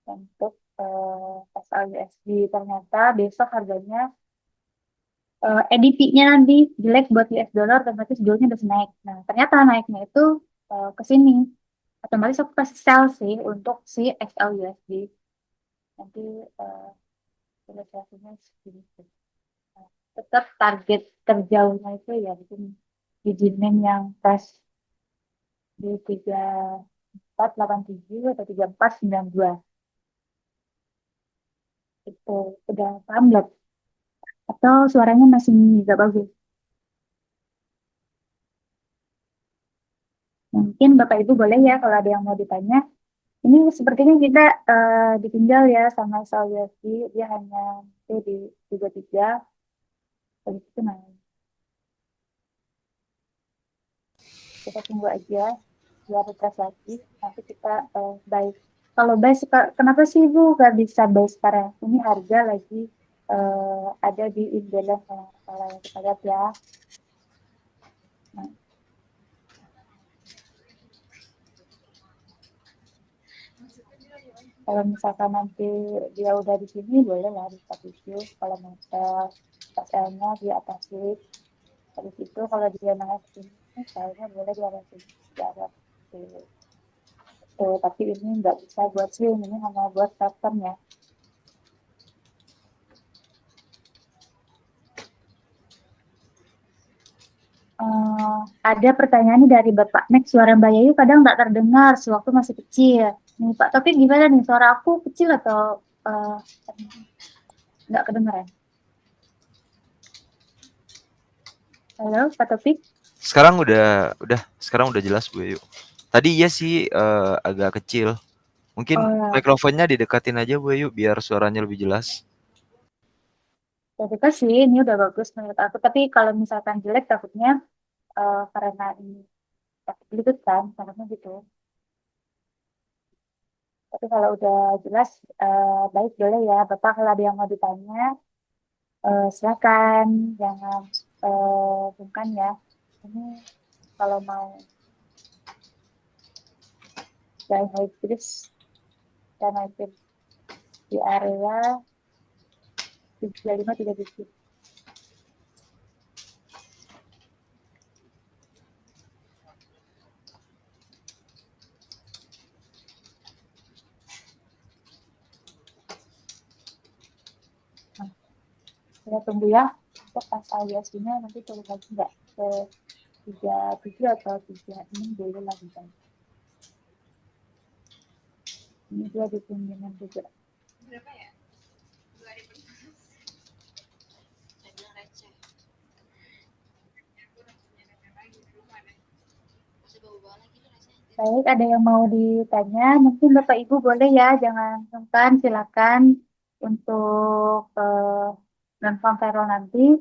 untuk SLUSD. Ternyata besok harganya EDP-nya nanti jelek buat US dollar, otomatis goldnya udah naik. Nah, ternyata naiknya itu ke sini. Otomatis aku kasih sell sih untuk si XLUSD. Nanti uh, ilustrasinya segini. Nah, tetap target terjauhnya itu ya di sini. Di demand yang pas di 3487 atau 3492 itu udah paham belum? Atau suaranya masih nggak bagus? Mungkin Bapak Ibu boleh ya kalau ada yang mau ditanya. Ini sepertinya kita ditinggal ya sama Sawyasi. Dia hanya itu di 33, habis itu naik. Kita tunggu aja biar refresh lagi. Nanti kita baik. Kalau buy, kenapa sih Ibu nggak bisa buy sekarang? Ini harga lagi ada di imbalance yang kalau kita lihat ya. Nah, kalau misalkan nanti dia udah di sini, boleh lah di stop issue. Kalau misal SL-nya di atas sini, habis itu kalau dia naik ke sini, misalnya boleh di arah sini, di arah sini. Tuh, tapi ini nggak bisa buat swing, ini hanya buat short term ya. Ada pertanyaan nih dari Bapak Nek, suara Mbak Yayu kadang tak terdengar sewaktu masih kecil. Nih Pak Topik gimana nih, suara aku kecil atau eh, nggak kedengeran? Halo Pak Topik? Sekarang udah jelas Bu Ayu. Tadi iya sih agak kecil. Mungkin Oh, mikrofonnya didekatin aja Bu Ayu biar suaranya lebih jelas. tapi kan sih ini udah bagus menurut aku. Tapi kalau misalkan jelek takutnya karena ini takut Bluetooth kan, takutnya gitu. Tapi kalau udah jelas, baik boleh ya. Bapak kalau ada yang mau ditanya, silakan. Jangan sungkan ya. Ini kalau mau dan terus dan itu di area 3537. Nah, kita tunggu ya. Untuk pas aliasnya nanti turun lagi nggak ke 37 atau 36 boleh lah ditanya. Ini dia ditungguin juga. Baik, ada yang mau ditanya? Mungkin Bapak Ibu boleh ya, jangan sungkan, silakan untuk non-farm payroll nanti.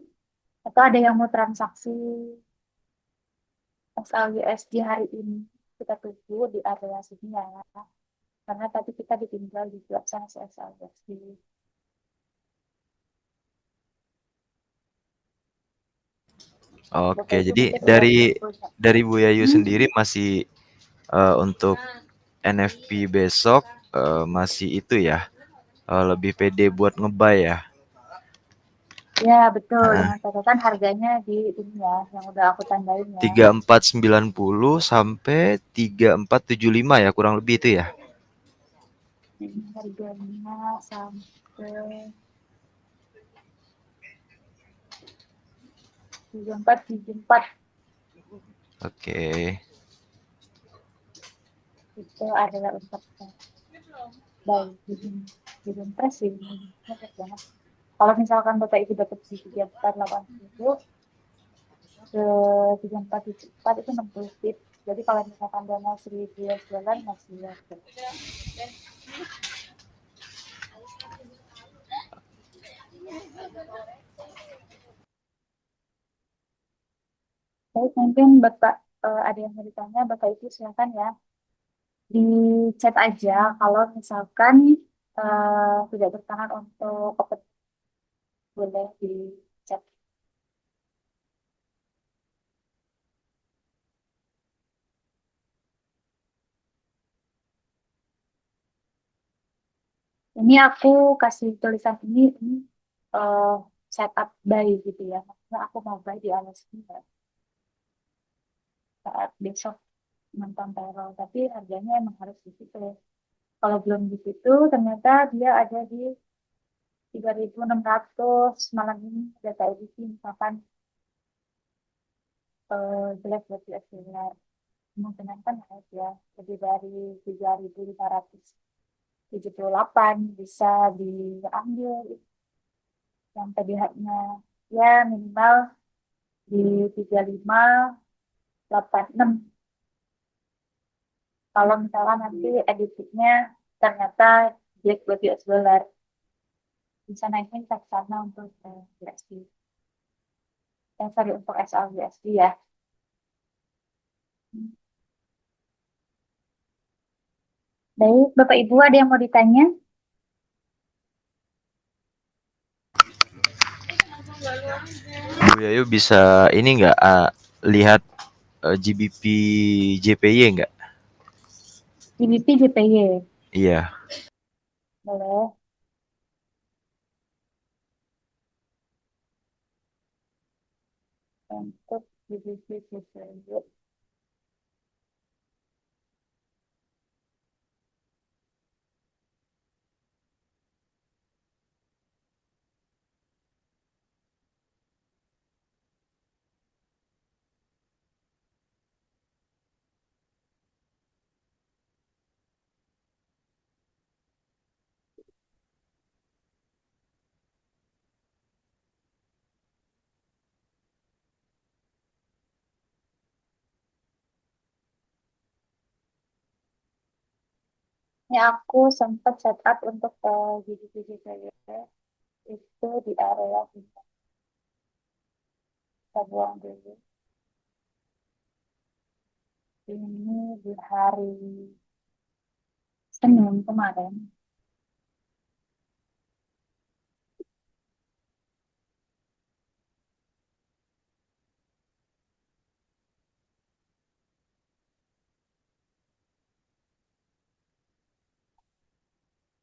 Atau ada yang mau transaksi SLUSD hari ini? Kita tunggu di area sini ya. Karena tadi kita ditinggal di sana SLUSD. Oke, Bapak Ibu jadi mungkin udah dari punya. Bu Yayu Hmm? sendiri masih untuk NFP besok masih itu ya, lebih pede buat nge-buy ya. Ya, betul. Heeh. Dengan catatan harganya di ini ya, yang udah aku tandain ya. 3490 sampai 3475 ya kurang lebih itu ya. Ini harganya sampai 3474. Oke. Itu adalah untuk baik di press ini banyak banget. Kalau misalkan Bapak Ibu dapat di 3480 ke 3474 itu 60 tip. Jadi kalau misalkan dana 1000 US dollar masih ya. Baik, mungkin Bapak ada yang mau ditanya, Bapak Ibu silakan ya. Di chat aja kalau misalkan tidak bertahan untuk open, boleh di chat. Ini aku kasih tulisan ini eh, setup buy gitu ya. Maksudnya aku mau buy di Alaska saat besok nonton teror, tapi harganya emang harus di situ. Kalau belum di situ, ternyata dia ada di 3600 malam ini data edisi misalkan jelek buat US dollar. Kemungkinan kan naik ya, lebih dari 3578 bisa diambil yang TBH-nya ya minimal di 3586. Kalau misalkan nanti edisinya ternyata jelek buat US dollar, bisa naiknya kita ke sana untuk USD. Sorry, untuk SL USD ya. Baik, Bapak Ibu ada yang mau ditanya? Bu Yayu bisa ini nggak lihat GBP JPY nggak? GBP, JPY. Iya. Boleh. Untuk GBP, JPY. Ini aku sempat setup untuk GDP itu di area kita buang dulu. Ini di hari Senin kemarin.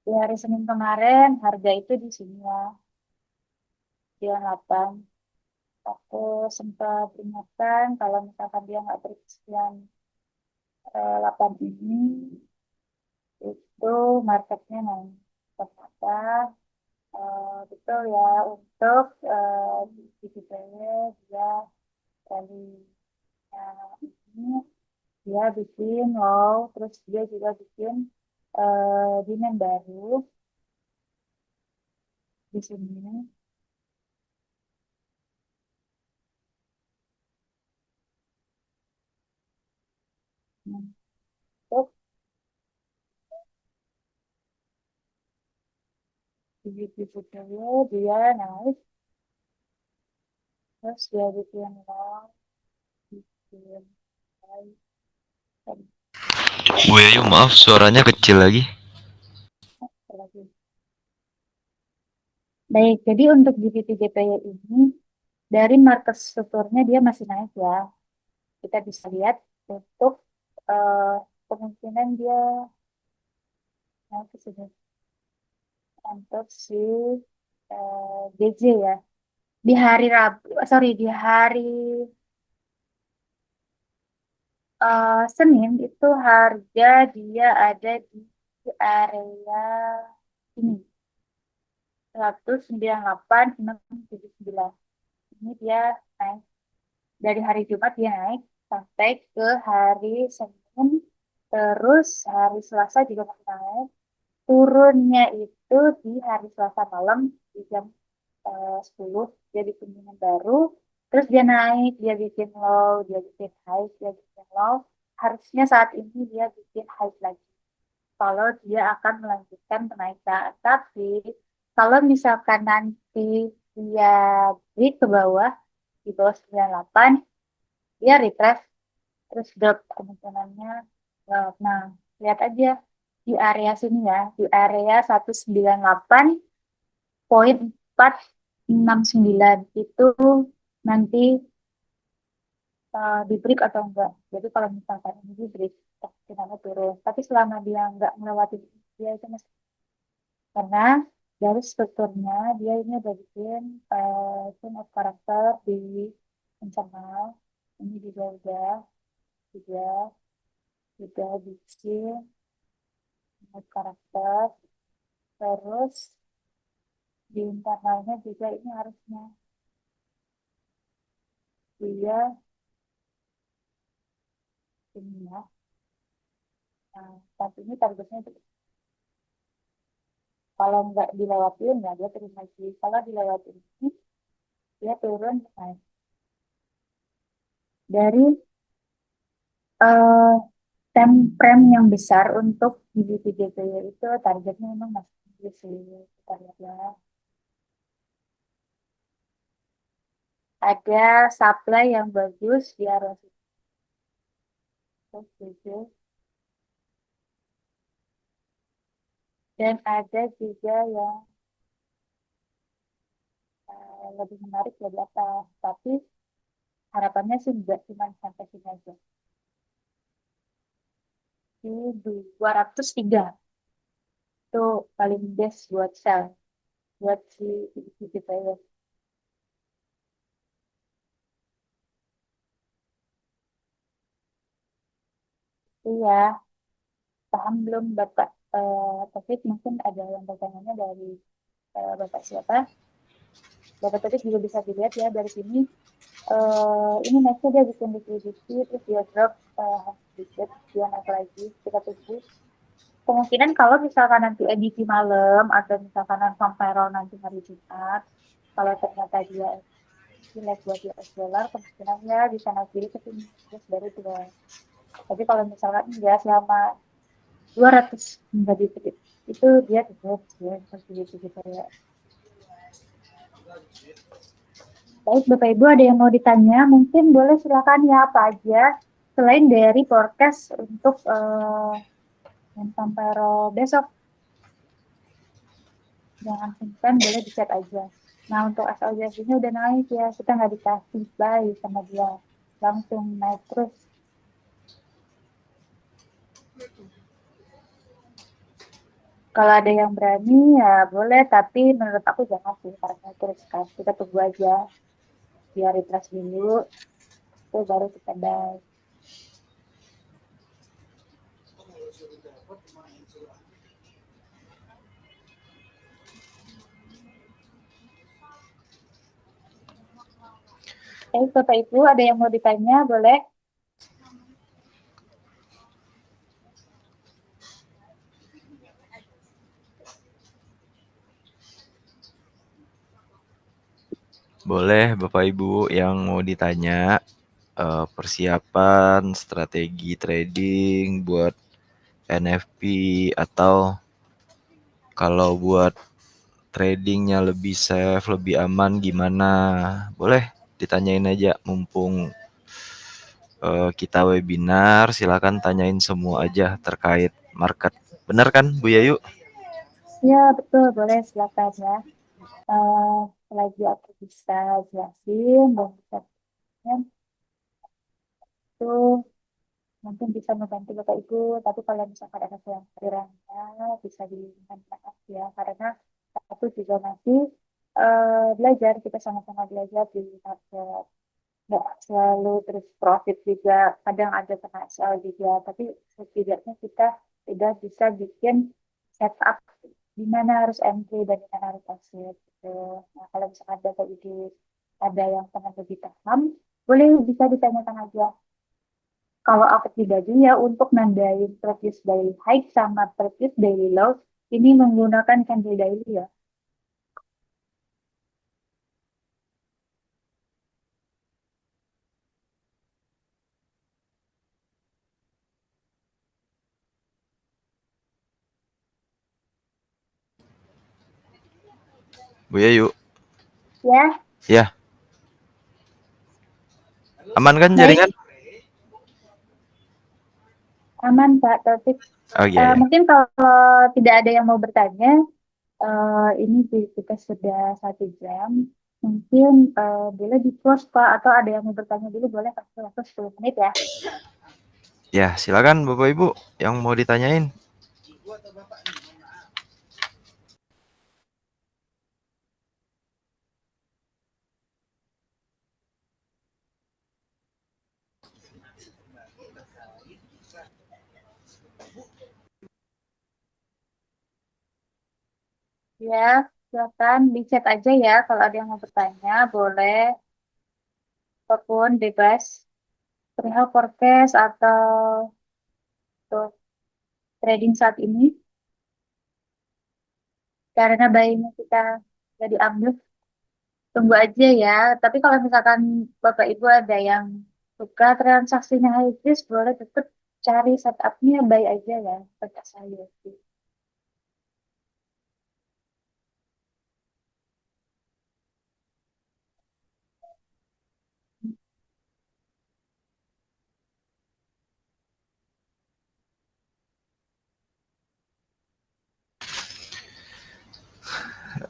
Di hari Senin kemarin harga itu di sini ya, di 8. Aku sempat ingatkan kalau misalkan dia nggak berkesekian 8 ini, itu marketnya naik. Ternyata betul ya untuk di GPW dia kalinya ini dia bikin low, terus dia juga bikin demand baru di sini. Nah, untuk di GPW dia naik, terus dia bikin low, bikin high, dan Bu Yayu, maaf suaranya kecil lagi. lagi. Baik, jadi untuk GPT-GPY ini dari market strukturnya dia masih naik ya. Kita bisa lihat untuk eh, kemungkinan dia naik ke sini untuk si DJ ya. Di hari Rabu, sorry, di hari Senin itu harga dia ada di area ini 198,679. Ini dia naik dari hari Jumat dia naik sampai ke hari Senin, terus hari Selasa juga masih naik. Turunnya itu di hari Selasa malam di jam 10 dia bikin minum baru, terus dia naik, dia bikin low, dia bikin high, dia bikin low. Harusnya saat ini dia bikin high lagi kalau dia akan melanjutkan kenaikan. Tapi kalau misalkan nanti dia break ke bawah di bawah 98, dia retrace terus drop kemungkinannya drop. Nah, lihat aja di area sini ya, di area 198,469 itu nanti di break atau enggak. Jadi kalau misalkan ini di break, kemungkinannya turun. Tapi selama dia enggak melewati dia itu masih, karena dari strukturnya dia ini udah bikin chain of karakter di internal. Ini juga juga bikin karakter, terus di internalnya juga ini harusnya dia ini ya. Nah, tapi ini targetnya itu kalau nggak dilewatin ya dia turun lagi. Kalau dilewatin ini dia turun naik. Dari eh time frame yang besar untuk GBP itu targetnya memang masih tinggi sih. Kita lihat ya. Ada supply yang bagus di area situ, dan ada juga yang lebih menarik dari atas. Tapi harapannya sih nggak cuma sampai sini aja. Di 203 itu paling best buat sell, buat si player. Iya, paham belum Bapak Taufik? Mungkin ada yang pertanyaannya dari Bapak siapa? Bapak Taufik juga bisa dilihat ya dari sini. Ini naiknya dia bikin liquidity, terus dia drop sedikit, dia naik lagi, kita tunggu. Kemungkinan kalau misalkan nanti edisi malam atau misalkan sampai nanti hari Jumat, kalau ternyata dia nilai buat US dollar, kemungkinannya bisa naik diri ke sini terus dari dua. Tapi kalau misalkan enggak selama 200 menjadi itu dia tetap ya seperti itu gitu ya. Baik Bapak Ibu ada yang mau ditanya mungkin boleh silakan ya apa aja selain dari forecast untuk yang Tampero besok jangan simpan boleh dicat aja. Nah untuk SLJS-nya udah naik ya kita nggak dikasih buy sama dia langsung naik terus. Kalau ada yang berani ya boleh, tapi menurut aku jangan sih karena itu riskan. Kita tunggu aja biar refresh dulu, itu baru kita buy. Bapak Ibu ada yang mau ditanya boleh? Boleh Bapak Ibu yang mau ditanya persiapan strategi trading buat NFP atau kalau buat tradingnya lebih safe, lebih aman gimana? Boleh ditanyain aja mumpung kita webinar, silakan tanyain semua aja terkait market. Benar kan Bu Yayu? Ya betul, boleh silakan ya. Lagi aku bisa jelasin dan bisa itu mungkin bisa membantu Bapak Ibu, tapi kalau misalkan ada yang kurangnya bisa diminta maaf ya, karena aku juga masih belajar, kita sama-sama belajar di market. Nggak selalu terus profit juga, kadang ada kena SL juga, tapi setidaknya kita sudah bisa bikin setup di mana harus entry dan di mana harus exit gitu. Nah, kalau misalkan ada ide, ada yang pengen lebih paham, boleh bisa ditanyakan aja. Kalau aku pribadi ya untuk nandain previous daily high sama previous daily low, ini menggunakan candle daily ya. Bu Yayu. Ya, Ya, aman kan baik, jaringan? aman Pak Taufik. Oh iya ya. Mungkin kalau tidak ada yang mau bertanya, ini kita sudah 1 jam. Mungkin boleh di close Pak, atau ada yang mau bertanya dulu boleh kasih waktu 10 menit ya. Ya, silakan Bapak Ibu yang mau ditanyain. Ya, silakan di chat aja ya kalau ada yang mau bertanya, boleh apapun bebas. Perihal forecast atau untuk trading saat ini, karena bayinya kita jadi diambil, tunggu aja ya. Tapi kalau misalkan Bapak Ibu ada yang suka transaksinya high risk, boleh tetap cari setupnya buy aja ya, pada saya sih.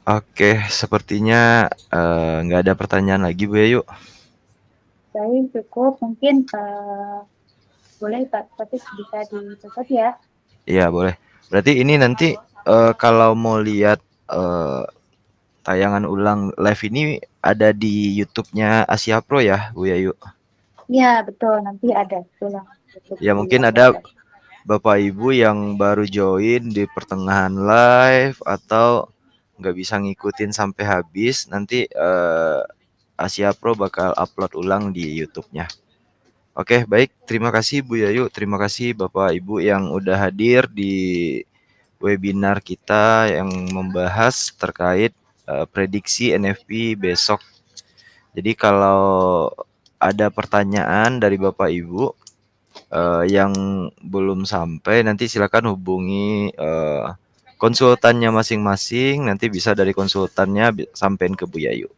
Oke, sepertinya nggak ada pertanyaan lagi Bu Yayu. Baik, cukup. Mungkin boleh Pak Taufik bisa ditutup ya. Iya boleh. Berarti ini nanti kalau mau lihat eh, tayangan ulang live ini ada di YouTube-nya Asia Pro ya Bu Yayu. Ya, betul. Nanti ada tulang untuk Ya di mungkin Asia ada Pro. Bapak Ibu yang baru join di pertengahan live atau nggak bisa ngikutin sampai habis, nanti Asia Pro bakal upload ulang di YouTube-nya. Oke, baik. Terima kasih Bu Yayu. Terima kasih Bapak Ibu yang udah hadir di webinar kita yang membahas terkait prediksi NFP besok. Jadi kalau ada pertanyaan dari Bapak Ibu, Yang belum sampai nanti silakan hubungi konsultannya masing-masing. Nanti bisa dari konsultannya sampein ke Bu Yayu.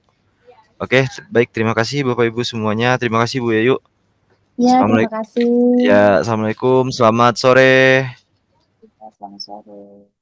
Oke, baik. Terima kasih Bapak Ibu semuanya. Terima kasih Bu Yayu. Ya, terima Assalamualaikum. kasih. Ya, assalamualaikum. Selamat sore. Selamat sore.